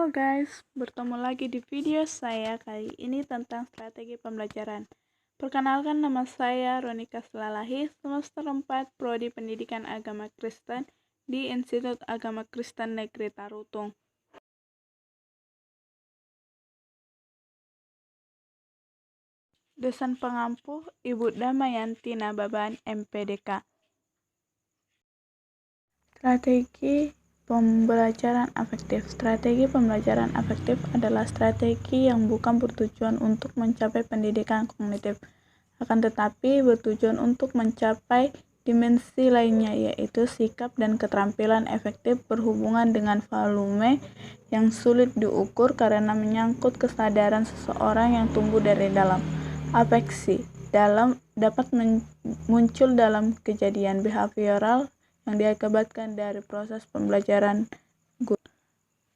Halo guys, bertemu lagi di video saya kali ini tentang strategi pembelajaran. Perkenalkan, nama saya Ronika Selalahi, semester 4 Prodi Pendidikan Agama Kristen di Institut Agama Kristen Negeri Tarutung. Dosen pengampu Ibu Damayanti Nababan, MPDK. Strategi pembelajaran afektif. Strategi pembelajaran afektif adalah strategi yang bukan bertujuan untuk mencapai pendidikan kognitif, akan tetapi bertujuan untuk mencapai dimensi lainnya, yaitu sikap dan keterampilan efektif berhubungan dengan volume yang sulit diukur karena menyangkut kesadaran seseorang yang tumbuh dari dalam. Afeksi dapat muncul dalam kejadian behavioral yang diakibatkan dari proses pembelajaran.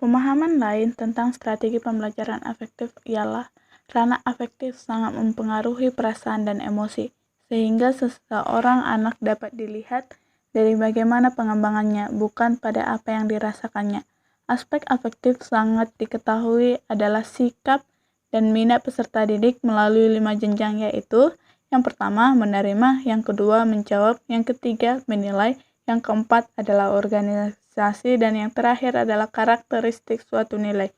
Pemahaman lain tentang strategi pembelajaran afektif ialah ranah afektif sangat mempengaruhi perasaan dan emosi, sehingga seseorang anak dapat dilihat dari bagaimana pengembangannya, bukan pada apa yang dirasakannya. Aspek afektif sangat diketahui adalah sikap dan minat peserta didik melalui 5 jenjang, yaitu yang pertama menerima, yang kedua menjawab, yang ketiga menilai, yang keempat adalah organisasi, dan yang terakhir adalah karakteristik suatu nilai.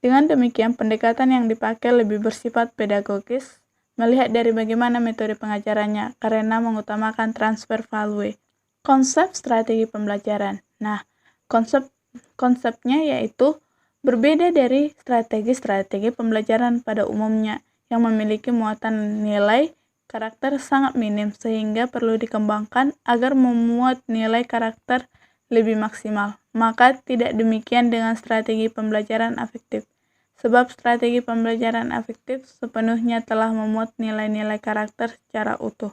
Dengan demikian, pendekatan yang dipakai lebih bersifat pedagogis, melihat dari bagaimana metode pengajarannya, karena mengutamakan transfer value. Konsep strategi pembelajaran. Nah, konsepnya yaitu berbeda dari strategi-strategi pembelajaran pada umumnya yang memiliki muatan nilai karakter sangat minim, sehingga perlu dikembangkan agar memuat nilai karakter lebih maksimal. Maka tidak demikian dengan strategi pembelajaran afektif, sebab strategi pembelajaran afektif sepenuhnya telah memuat nilai-nilai karakter secara utuh.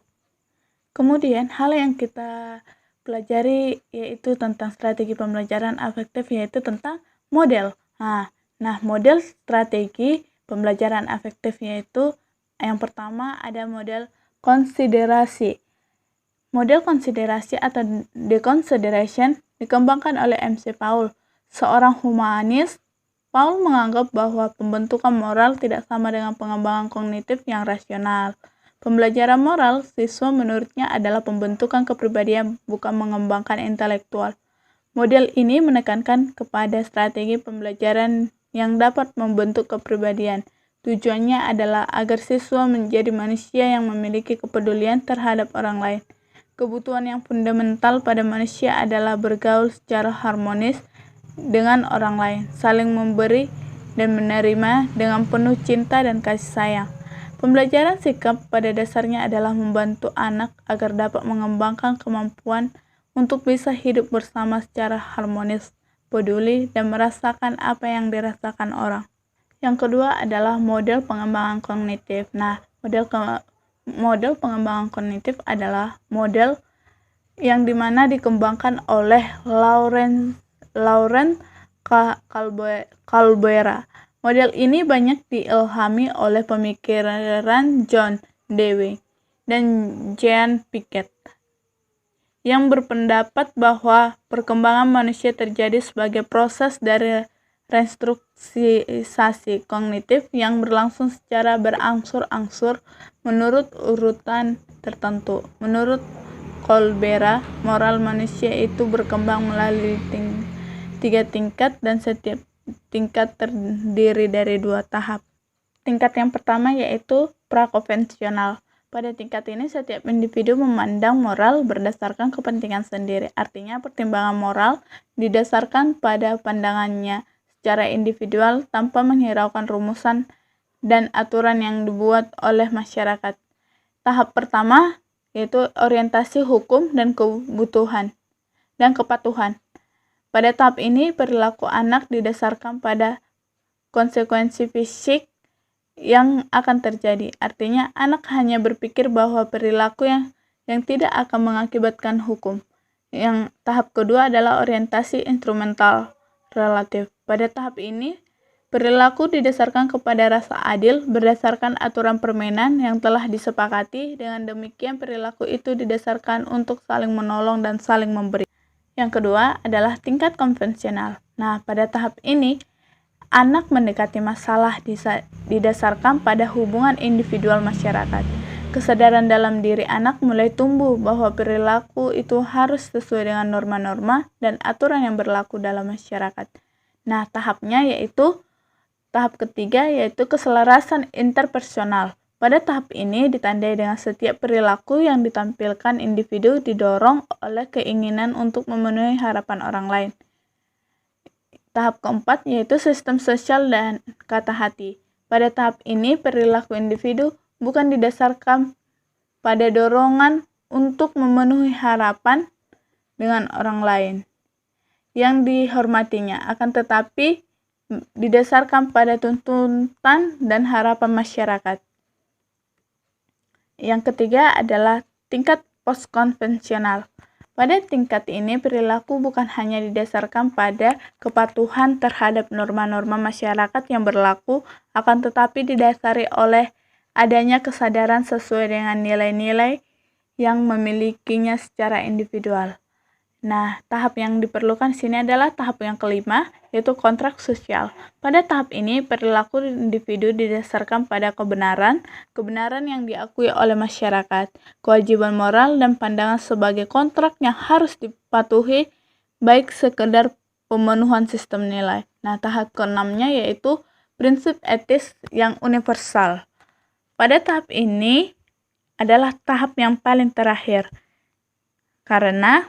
Kemudian, hal yang kita pelajari yaitu tentang strategi pembelajaran afektif, yaitu tentang model. Nah, model strategi pembelajaran afektif yaitu yang pertama ada model konsiderasi. Model konsiderasi atau deconsideration dikembangkan oleh MC Paul, seorang humanis. Paul menganggap bahwa pembentukan moral tidak sama dengan pengembangan kognitif yang rasional. Pembelajaran moral siswa menurutnya adalah pembentukan kepribadian, bukan mengembangkan intelektual. Model ini menekankan kepada strategi pembelajaran yang dapat membentuk kepribadian. Tujuannya adalah agar siswa menjadi manusia yang memiliki kepedulian terhadap orang lain. Kebutuhan yang fundamental pada manusia adalah bergaul secara harmonis dengan orang lain, saling memberi dan menerima dengan penuh cinta dan kasih sayang. Pembelajaran sikap pada dasarnya adalah membantu anak agar dapat mengembangkan kemampuan untuk bisa hidup bersama secara harmonis, peduli, dan merasakan apa yang dirasakan orang. Yang kedua adalah model pengembangan kognitif. Nah, model pengembangan kognitif adalah model yang dimana dikembangkan oleh Laurent Calbera. Model ini banyak diilhami oleh pemikiran John Dewey dan Jean Piaget, yang berpendapat bahwa perkembangan manusia terjadi sebagai proses dari restrukturisasi kognitif yang berlangsung secara berangsur-angsur menurut urutan tertentu. Menurut Calbera, moral manusia itu berkembang melalui 3 tingkat, dan setiap tingkat terdiri dari 2 tahap. Tingkat yang pertama yaitu prakonvensional. Pada tingkat ini, setiap individu memandang moral berdasarkan kepentingan sendiri. Artinya, pertimbangan moral didasarkan pada pandangannya secara individual tanpa menghiraukan rumusan dan aturan yang dibuat oleh masyarakat. Tahap pertama yaitu orientasi hukum dan kebutuhan dan kepatuhan. Pada tahap ini, perilaku anak didasarkan pada konsekuensi fisik yang akan terjadi. Artinya, anak hanya berpikir bahwa perilaku yang tidak akan mengakibatkan hukum. Yang tahap kedua adalah orientasi instrumental relatif. Pada tahap ini, perilaku didasarkan kepada rasa adil berdasarkan aturan permainan yang telah disepakati. Dengan demikian, perilaku itu didasarkan untuk saling menolong dan saling memberi. Yang kedua adalah tingkat konvensional. Nah, pada tahap ini, anak mendekati masalah didasarkan pada hubungan individual masyarakat. Kesadaran dalam diri anak mulai tumbuh bahwa perilaku itu harus sesuai dengan norma-norma dan aturan yang berlaku dalam masyarakat. Nah, tahap ketiga yaitu keselarasan interpersonal. Pada tahap ini ditandai dengan setiap perilaku yang ditampilkan individu didorong oleh keinginan untuk memenuhi harapan orang lain. Tahap keempat yaitu sistem sosial dan kata hati. Pada tahap ini perilaku individu bukan didasarkan pada dorongan untuk memenuhi harapan dengan orang lain yang dihormatinya, akan tetapi didasarkan pada tuntutan dan harapan masyarakat. Yang ketiga adalah tingkat postkonvensional. Pada tingkat ini, perilaku bukan hanya didasarkan pada kepatuhan terhadap norma-norma masyarakat yang berlaku, akan tetapi didasari oleh adanya kesadaran sesuai dengan nilai-nilai yang memilikinya secara individual. Nah, tahap yang diperlukan di sini adalah tahap yang kelima, yaitu kontrak sosial. Pada tahap ini, perilaku individu didasarkan pada kebenaran yang diakui oleh masyarakat, kewajiban moral dan pandangan sebagai kontrak yang harus dipatuhi, baik sekedar pemenuhan sistem nilai. Nah, tahap keenamnya yaitu prinsip etis yang universal. Pada tahap ini adalah tahap yang paling terakhir, karena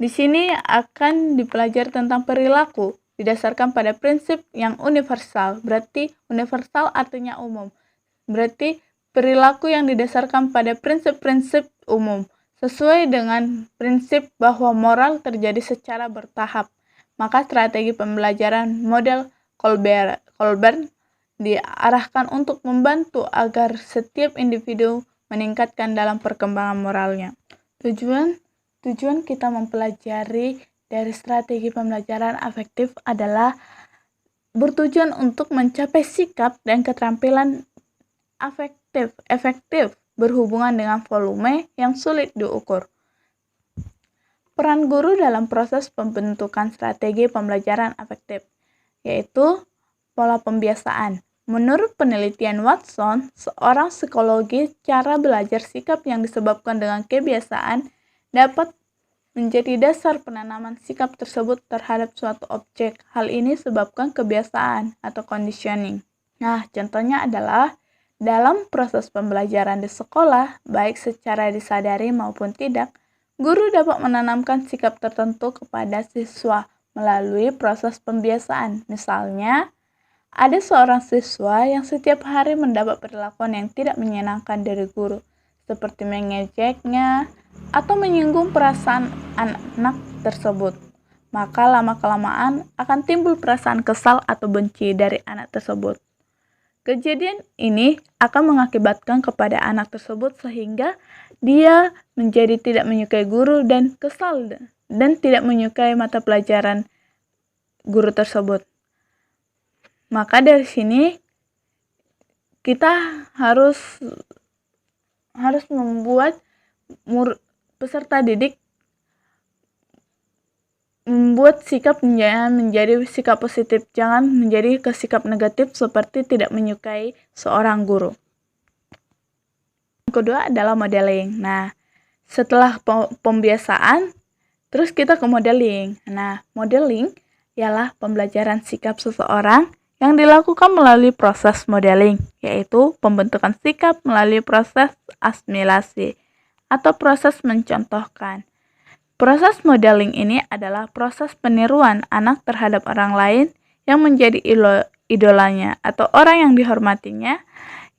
di sini akan dipelajari tentang perilaku didasarkan pada prinsip yang universal. Berarti universal artinya umum. Berarti perilaku yang didasarkan pada prinsip-prinsip umum sesuai dengan prinsip bahwa moral terjadi secara bertahap. Maka strategi pembelajaran model Colbert diarahkan untuk membantu agar setiap individu meningkatkan dalam perkembangan moralnya. Tujuan kita mempelajari dari strategi pembelajaran afektif adalah bertujuan untuk mencapai sikap dan keterampilan efektif berhubungan dengan volume yang sulit diukur. Peran guru dalam proses pembentukan strategi pembelajaran afektif, yaitu pola pembiasaan. Menurut penelitian Watson, seorang psikologi, cara belajar sikap yang disebabkan dengan kebiasaan dapat menjadi dasar penanaman sikap tersebut terhadap suatu objek. Hal ini sebabkan kebiasaan atau conditioning. Nah, contohnya adalah dalam proses pembelajaran di sekolah, baik secara disadari maupun tidak, guru dapat menanamkan sikap tertentu kepada siswa melalui proses pembiasaan. Misalnya, ada seorang siswa yang setiap hari mendapat perlakuan yang tidak menyenangkan dari guru, seperti mengejeknya atau menyinggung perasaan anak tersebut. Maka lama-kelamaan akan timbul perasaan kesal atau benci dari anak tersebut. Kejadian ini akan mengakibatkan kepada anak tersebut sehingga dia menjadi tidak menyukai guru dan kesal dan tidak menyukai mata pelajaran guru tersebut. Maka dari sini kita harus membuat peserta didik membuat sikap menjadi sikap positif, jangan menjadi ke sikap negatif seperti tidak menyukai seorang guru. Yang kedua adalah modeling. Nah, setelah pembiasaan, terus kita ke modeling. Nah, modeling ialah pembelajaran sikap seseorang yang dilakukan melalui proses modeling, yaitu pembentukan sikap melalui proses asimilasi atau proses mencontohkan. Proses modeling ini adalah proses peniruan anak terhadap orang lain yang menjadi idolanya atau orang yang dihormatinya,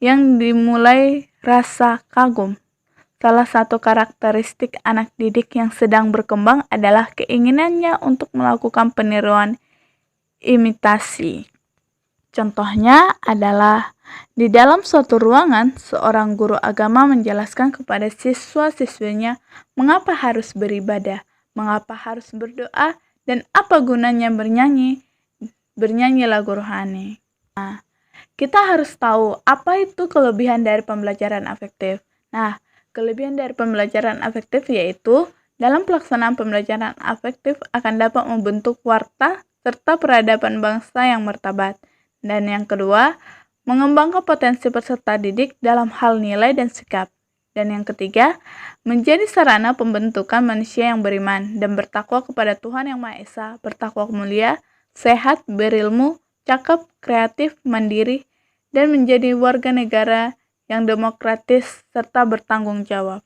yang dimulai rasa kagum. Salah satu karakteristik anak didik yang sedang berkembang adalah keinginannya untuk melakukan peniruan imitasi. Contohnya adalah di dalam suatu ruangan, seorang guru agama menjelaskan kepada siswa-siswinya mengapa harus beribadah, mengapa harus berdoa, dan apa gunanya bernyanyi lagu rohani. Nah, kita harus tahu apa itu kelebihan dari pembelajaran afektif. Nah, kelebihan dari pembelajaran afektif yaitu dalam pelaksanaan pembelajaran afektif akan dapat membentuk warta serta peradaban bangsa yang martabat. Dan yang kedua, mengembangkan potensi peserta didik dalam hal nilai dan sikap. Dan yang ketiga, menjadi sarana pembentukan manusia yang beriman dan bertakwa kepada Tuhan Yang Maha Esa, bertakwa mulia, sehat, berilmu, cakap, kreatif, mandiri, dan menjadi warga negara yang demokratis serta bertanggung jawab.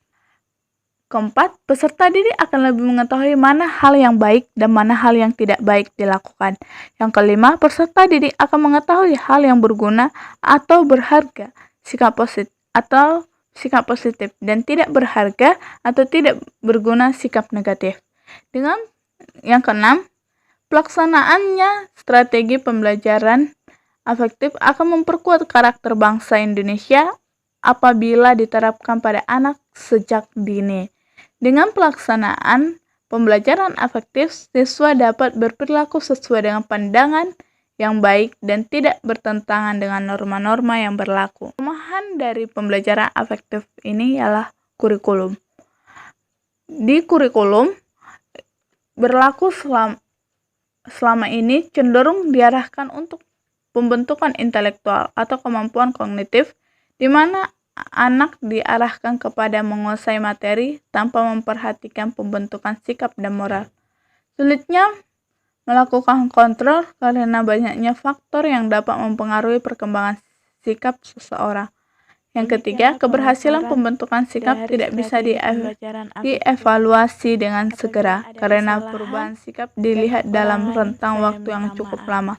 Keempat, peserta didik akan lebih mengetahui mana hal yang baik dan mana hal yang tidak baik dilakukan. Yang kelima, peserta didik akan mengetahui hal yang berguna atau berharga, sikap positif dan tidak berharga atau tidak berguna, sikap negatif. Dengan yang keenam, pelaksanaannya strategi pembelajaran afektif akan memperkuat karakter bangsa Indonesia apabila diterapkan pada anak sejak dini. Dengan pelaksanaan pembelajaran afektif, siswa dapat berperilaku sesuai dengan pandangan yang baik dan tidak bertentangan dengan norma-norma yang berlaku. Kelemahan dari pembelajaran afektif ini ialah kurikulum. Di kurikulum berlaku selama ini cenderung diarahkan untuk pembentukan intelektual atau kemampuan kognitif, di mana anak diarahkan kepada menguasai materi tanpa memperhatikan pembentukan sikap dan moral. Sulitnya melakukan kontrol karena banyaknya faktor yang dapat mempengaruhi perkembangan sikap seseorang. Yang ketiga, keberhasilan pembentukan sikap tidak bisa dievaluasi dengan segera karena perubahan sikap dilihat dalam rentang waktu yang cukup lama.